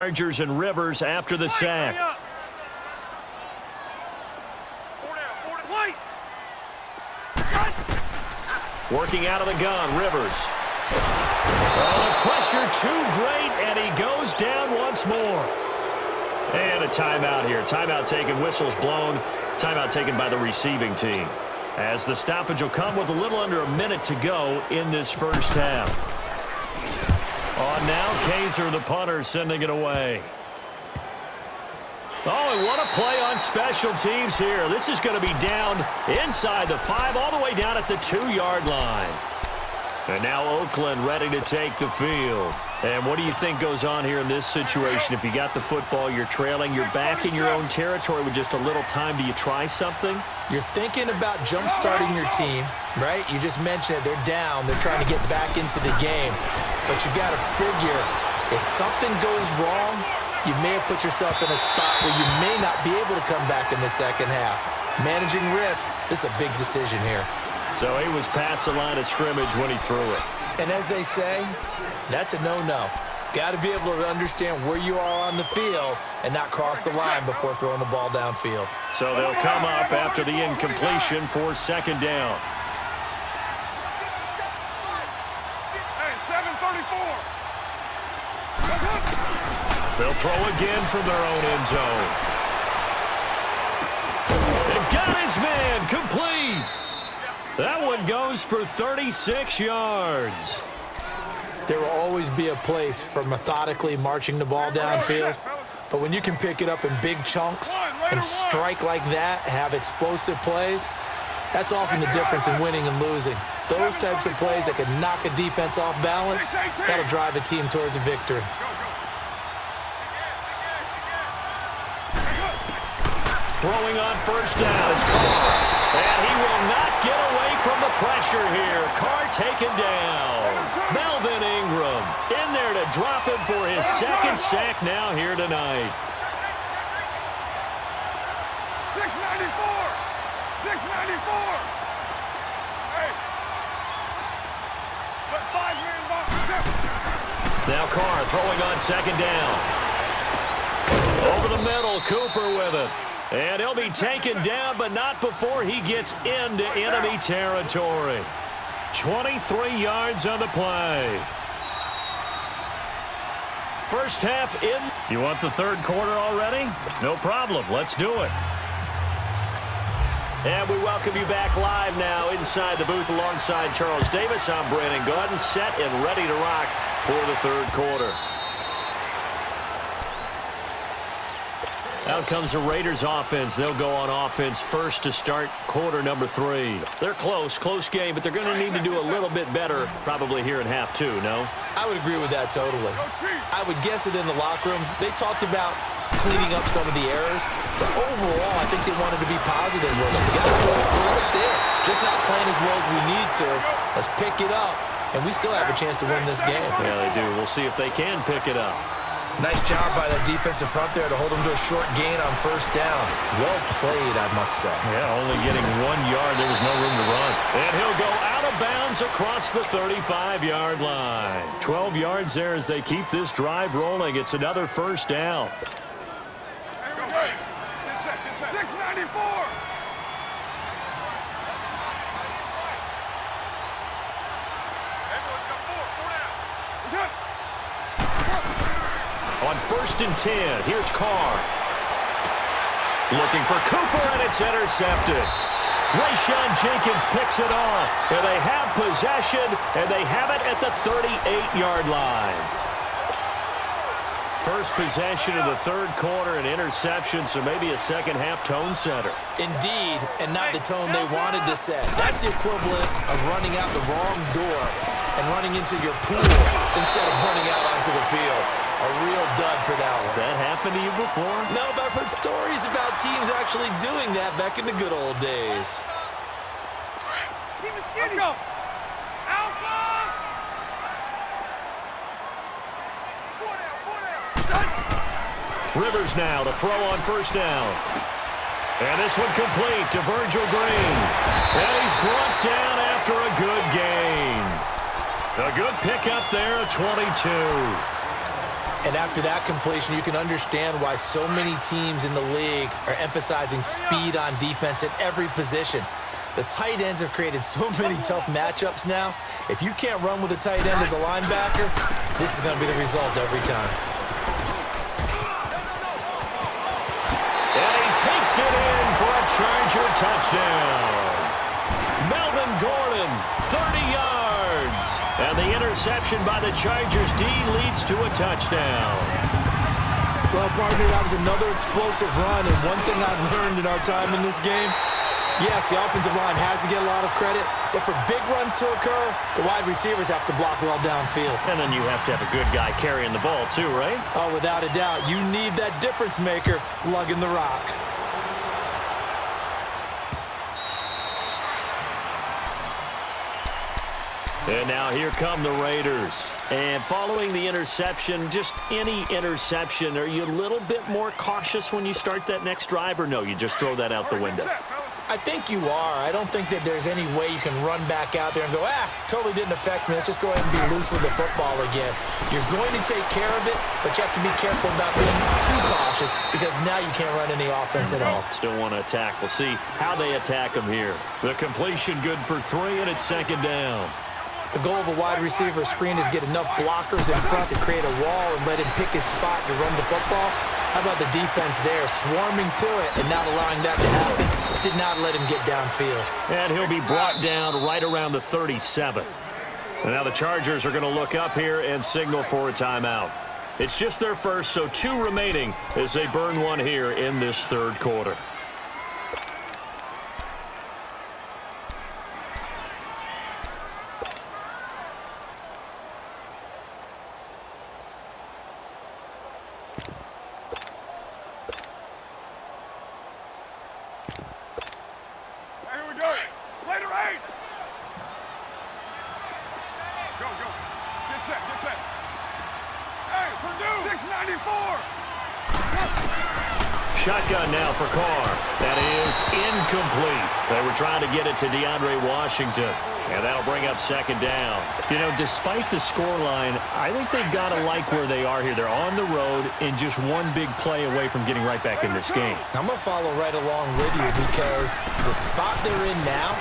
Chargers and Rivers after the sack. Working out of the gun, Rivers. Oh, the pressure too great, and he goes down once more. And a timeout here. Timeout taken, whistles blown. Timeout taken by the receiving team. As the stoppage will come with a little under a minute to go in this first half. On now, Kaiser, the punter, sending it away. Oh, and what a play on special teams here. This is going to be down inside the 5, all the way down at the 2-yard line. And now Oakland ready to take the field. And what do you think goes on here in this situation? If you got the football, you're trailing, you're back in your own territory with just a little time. Do you try something? You're thinking about jump-starting your team, right? You just mentioned it. They're down. They're trying to get back into the game. But you got to figure, if something goes wrong, you may have put yourself in a spot where you may not be able to come back in the second half. Managing risk, this is a big decision here. So he was past the line of scrimmage when he threw it. And as they say, that's a no-no. Got to be able to understand where you are on the field and not cross the line before throwing the ball downfield. So they'll come up after the incompletion for second down. Hey, 7:34. They'll throw again from their own end zone. They got his man complete. That one goes for 36 yards. There will always be a place for methodically marching the ball downfield, but when you can pick it up in big chunks and strike like that, have explosive plays, that's often the difference in winning and losing. Those types of plays that can knock a defense off balance, that'll drive a team towards a victory. Throwing on first down is Carr. And he will not get away from the pressure here. Carr taken down. Melvin Ingram in there to drop him for his second sack now here tonight. 694. 694. Hey. Let 5-man box. Now Carr throwing on second down. Over the middle, Cooper with it. And he'll be taken down, but not before he gets into enemy territory. 23 yards on the play. First half in. You want the third quarter already? No problem. Let's do it. And we welcome you back live now inside the booth alongside Charles Davis. I'm Brandon Gordon, set and ready to rock for the third quarter. Out comes the Raiders offense. They'll go on offense first to start quarter number 3. They're close game, but they're going to need to do a little bit better probably here in half 2, no? I would agree with that totally. I would guess it in the locker room. They talked about cleaning up some of the errors, but overall I think they wanted to be positive with them. Guys, we're right there. Just not playing as well as we need to. Let's pick it up, and we still have a chance to win this game. Yeah, they do. We'll see if they can pick it up. Nice job by that defensive front there to hold them to a short gain on first down. Well played, I must say. Yeah, only getting 1 yard. There was no room to run. And he'll go out of bounds across the 35-yard line. 12 yards there as they keep this drive rolling. It's another first down. 694. On first and 10, here's Carr. Looking for Cooper, and it's intercepted. Rayshon Jenkins picks it off. And they have possession, and they have it at the 38-yard line. First possession of the third quarter, an interception, so maybe a second-half tone setter. Indeed, and not the tone they wanted to set. That's the equivalent of running out the wrong door and running into your pool instead of running out onto the field. A real dud for that one. Has that happened to you before? No, but I've heard stories about teams actually doing that back in the good old days. Let's go. Alpha. Rivers now to throw on first down. And this one complete to Virgil Green. And he's brought down after a good gain. A good pickup there at 22. And after that completion, you can understand why so many teams in the league are emphasizing speed on defense at every position. The tight ends have created so many tough matchups now. If you can't run with a tight end as a linebacker, this is going to be the result every time. And he takes it in for a Charger touchdown. Melvin Gordon, 30 yards. And the interception by the Chargers D leads to a touchdown. Well, partner, that was another explosive run, and one thing I've learned in our time in this game, yes, the offensive line has to get a lot of credit, but for big runs to occur, the wide receivers have to block well downfield. And then you have to have a good guy carrying the ball too, right? Oh, without a doubt. You need that difference maker lugging the rock. And now here come the Raiders. And following the interception, just any interception, are you a little bit more cautious when you start that next drive, or no, you just throw that out the window? I think you are. I don't think that there's any way you can run back out there and go, totally didn't affect me. Let's just go ahead and be loose with the football again. You're going to take care of it, but you have to be careful about being too cautious because now you can't run any offense at all. Still want to attack. We'll see how they attack them here. The completion good for 3, and it's second down. The goal of a wide receiver screen is get enough blockers in front to create a wall and let him pick his spot to run the football. How about the defense there, swarming to it and not allowing that to happen? Did not let him get downfield. And he'll be brought down right around the 37. And now the Chargers are going to look up here and signal for a timeout. It's just their first, so 2 remaining as they burn one here in this third quarter. Shotgun now for Carr. That is incomplete. They were trying to get it to DeAndre Washington. And that'll bring up second down. You know, despite the scoreline, I think they've got to like where they are here. They're on the road and just one big play away from getting right back in this game. I'm going to follow right along with you because the spot they're in now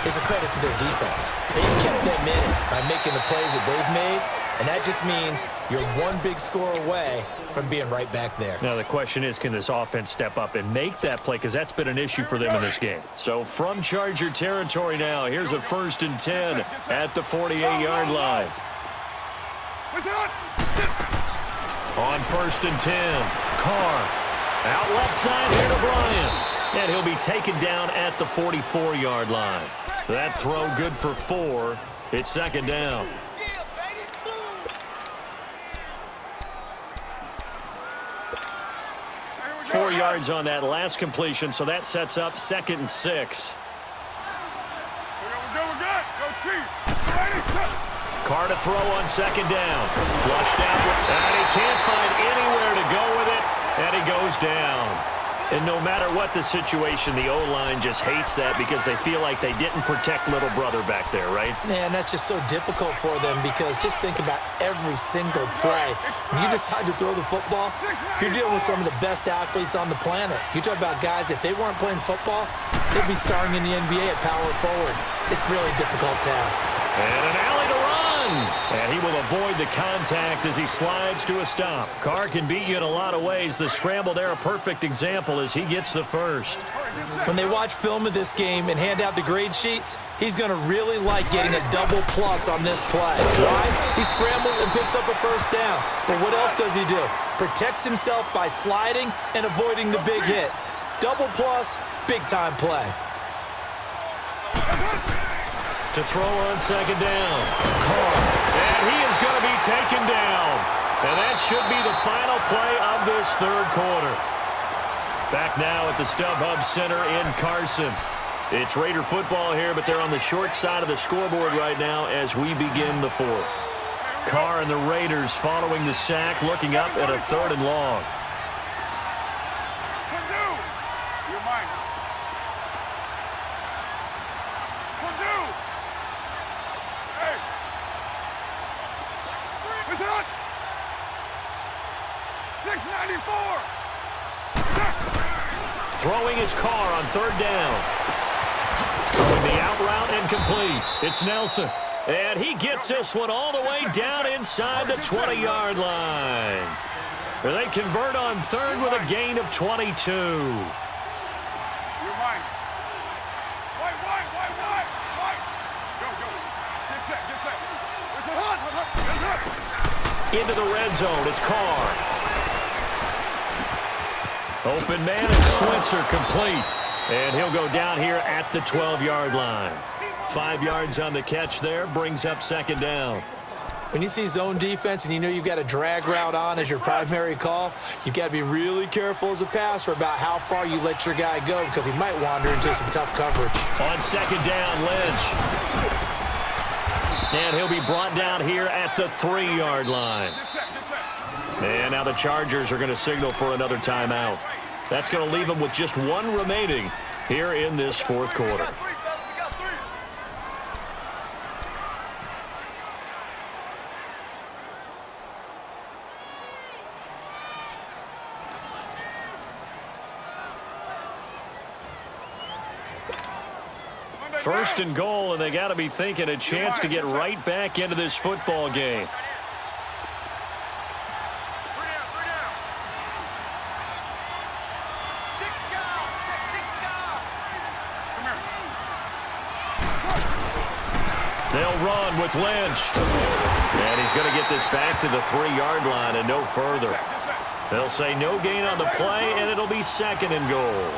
is a credit to their defense. They've kept them in it by making the plays that they've made, and that just means you're one big score away from being right back there. Now the question is, can this offense step up and make that play? Because that's been an issue for them in this game. So from Charger territory now, here's a 1st and 10 at the 48-yard line. On 1st and 10, Carr out left side here to Bryant. And he'll be taken down at the 44-yard line. That throw good for 4. It's second down. 4 yards on that last completion, so that sets up 2nd and 6. We're good. Go Chief. Carr to throw on 2nd down. Flushed out, and he can't find anywhere to go with it, and he goes down. And no matter what the situation, the O-line just hates that because they feel like they didn't protect little brother back there, right? Man, that's just so difficult for them because just think about every single play. When you decide to throw the football, you're dealing with some of the best athletes on the planet. You talk about guys, if they weren't playing football, they'd be starring in the NBA at power forward. It's really a difficult task. And an alley to run. And he will avoid the contact as he slides to a stop. Carr can beat you in a lot of ways. The scramble there, a perfect example as he gets the first. When they watch film of this game and hand out the grade sheets, he's going to really like getting a double plus on this play. Why? He scrambles and picks up a 1st down. But what else does he do? Protects himself by sliding and avoiding the big hit. Double plus, big-time play. To throw on 2nd down. Carr. And he is going to be taken down. And that should be the final play of this third quarter. Back now at the StubHub Center in Carson. It's Raider football here, but they're on the short side of the scoreboard right now as we begin the 4th. Carr and the Raiders following the sack, looking up at a 3rd and long. 694. Throwing his car on third down. Throwing the out route and complete. It's Nelson. And he gets this one all the way down inside the 20-yard line. They convert on third with a gain of 22. You're mine. White. Go. Get set. Get set. Into the red zone. It's Carr. Open man and Switzer complete. And he'll go down here at the 12-yard line. 5 yards on the catch there. Brings up second down. When you see zone defense and you know you've got a drag route on as your primary call, you've got to be really careful as a passer about how far you let your guy go because he might wander into some tough coverage. On second down, Lynch. And he'll be brought down here at the 3-yard line. And now the Chargers are going to signal for another timeout. That's going to leave them with just one remaining here in this fourth quarter. First and goal, and they got to be thinking a chance to get right back into this football game. They'll run with Lynch. And he's going to get this back to the 3-yard line and no further. They'll say no gain on the play, and it'll be second and goal.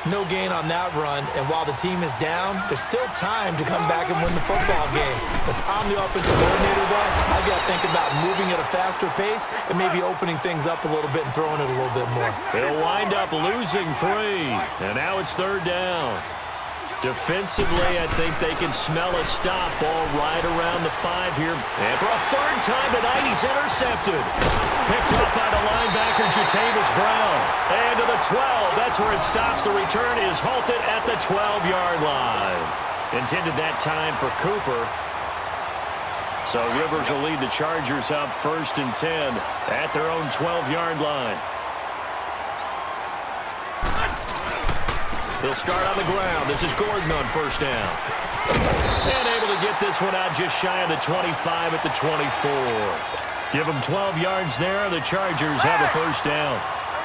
No gain on that run, and while the team is down, there's still time to come back and win the football game. If I'm the offensive coordinator, though, I've got to think about moving at a faster pace and maybe opening things up a little bit and throwing it a little bit more. They'll wind up losing 3, and now it's third down. Defensively, I think they can smell a stop ball right around the 5 here. And for a third time tonight, he's intercepted. Picked up by the linebacker, Jatavis Brown. And to the 12. That's where it stops. The return is halted at the 12-yard line. Intended that time for Cooper. So Rivers will lead the Chargers up 1st and 10 at their own 12-yard line. He'll start on the ground. This is Gordon on first down. And able to get this one out just shy of the 25 at the 24. Give him 12 yards there. The Chargers have a first down.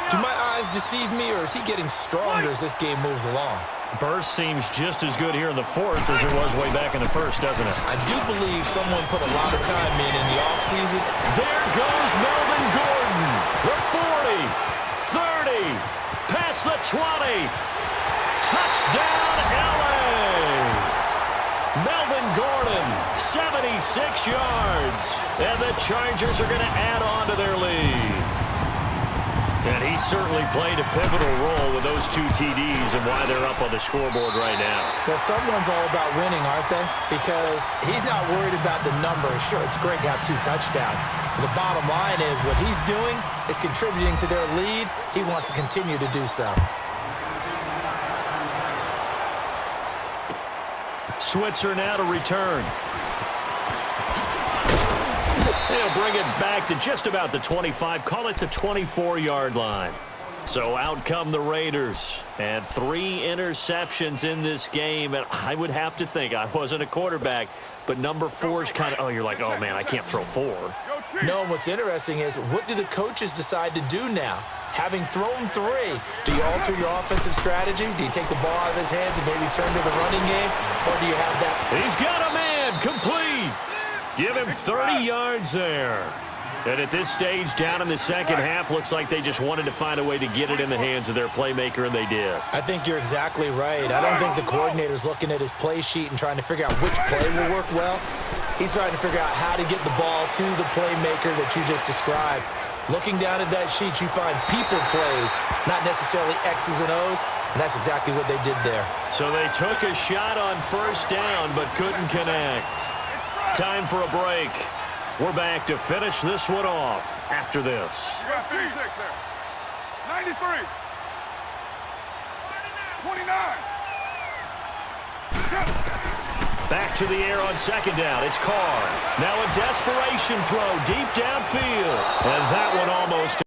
Do my eyes deceive me, or is he getting stronger as this game moves along? Burst seems just as good here in the 4th as it was way back in the 1st, doesn't it? I do believe someone put a lot of time in the offseason. There goes Melvin Gordon. The 40, 30, past the 20. Touchdown, L.A. Melvin Gordon, 76 yards. And the Chargers are going to add on to their lead. And he certainly played a pivotal role with those 2 TDs and why they're up on the scoreboard right now. Well, someone's all about winning, aren't they? Because he's not worried about the numbers. Sure, it's great to have 2 touchdowns. But the bottom line is what he's doing is contributing to their lead. He wants to continue to do so. Switzer now to return. He'll bring it back to just about the 25. Call it the 24-yard line. So out come the Raiders. And 3 interceptions in this game. And I would have to think, I wasn't a quarterback, but number 4 is kind of, you're like, oh, man, I can't throw 4. No, what's interesting is what do the coaches decide to do now? Having thrown 3, do you alter your offensive strategy? Do you take the ball out of his hands and maybe turn to the running game? Or do you have that? He's got a man complete. Give him 30 yards there. And at this stage, down in the second half, looks like they just wanted to find a way to get it in the hands of their playmaker, and they did. I think you're exactly right. I don't think the coordinator's looking at his play sheet and trying to figure out which play will work well. He's trying to figure out how to get the ball to the playmaker that you just described. Looking down at that sheet, you find people plays, not necessarily X's and O's, and that's exactly what they did there. So they took a shot on first down, but couldn't connect. Time for a break. We're back to finish this one off after this. You got 26 there. 93. 29. Back to the air on second down. It's Carr. Now a desperation throw deep downfield. And that one almost